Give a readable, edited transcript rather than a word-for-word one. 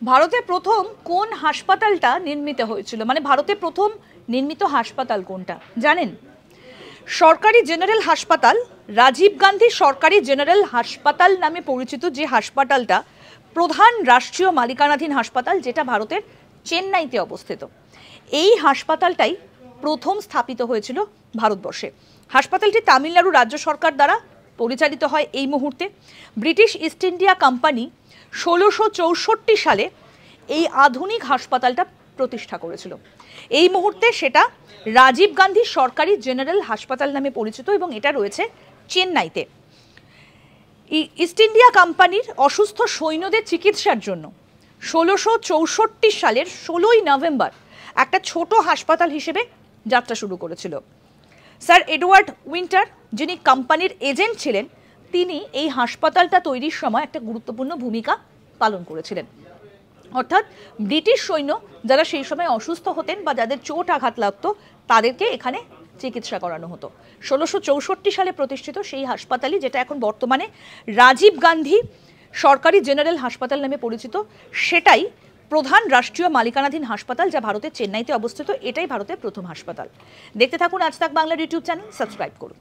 ভারতে প্রথম কোন হাসপাতালটা নির্মিত হয়েছিল, মানে ভারতে প্রথম নির্মিত হাসপাতাল কোনটা জানেন? সরকারি জেনারেল হাসপাতাল, রাজীব গান্ধী সরকারি জেনারেল হাসপাতাল নামে পরিচিত যে হাসপাতালটা প্রধান রাষ্ট্রীয় মালিকানাধীন হাসপাতাল, যেটা ভারতের চেন্নাইতে অবস্থিত। এই হাসপাতালটাই প্রথম স্থাপিত হয়েছিল ভারতবর্ষে। হাসপাতালটি তামিলনাড়ু রাজ্য সরকার দ্বারা পরিচালিত হয় এই মুহূর্তে। ব্রিটিশ ইস্ট ইন্ডিয়া কোম্পানি 1664 সালে এই আধুনিক হাসপাতালটা প্রতিষ্ঠা করেছিল। এই মুহূর্তে সেটা রাজীব গান্ধী সরকারি জেনারেল হাসপাতাল নামে পরিচিত এবং এটা রয়েছে চেন্নাইতে। ইস্ট ইন্ডিয়া কোম্পানির অসুস্থ সৈন্যদের চিকিৎসার জন্য 1664 সালের 16ই নভেম্বর একটা ছোট হাসপাতাল হিসেবে যাত্রা শুরু করেছিল। স্যার এডওয়ার্ড উইন্টার, যিনি কোম্পানির এজেন্ট ছিলেন, তিনি এই হাসপাতালটা তৈরির সময় একটা গুরুত্বপূর্ণ ভূমিকা পালন করেছিলেন। অর্থাৎ ব্রিটিশ সৈন্য যারা সেই সময় অসুস্থ হতেন বা যাদের চোট আঘাত লাগতো, তাদেরকে এখানে চিকিৎসা করানো হতো। 1664 সালে প্রতিষ্ঠিত সেই হাসপাতালই, যেটা এখন বর্তমানে রাজীব গান্ধী সরকারি জেনারেল হাসপাতাল নামে পরিচিত, সেটাই প্রধান রাষ্ট্রীয় মালিকানাধীন হাসপাতাল, যা ভারতের চেন্নাইতে অবস্থিত। এটাই ভারতের প্রথম হাসপাতাল। দেখতে থাকুন আজ তাক বাংলার ইউটিউব চ্যানেল, সাবস্ক্রাইব করুন।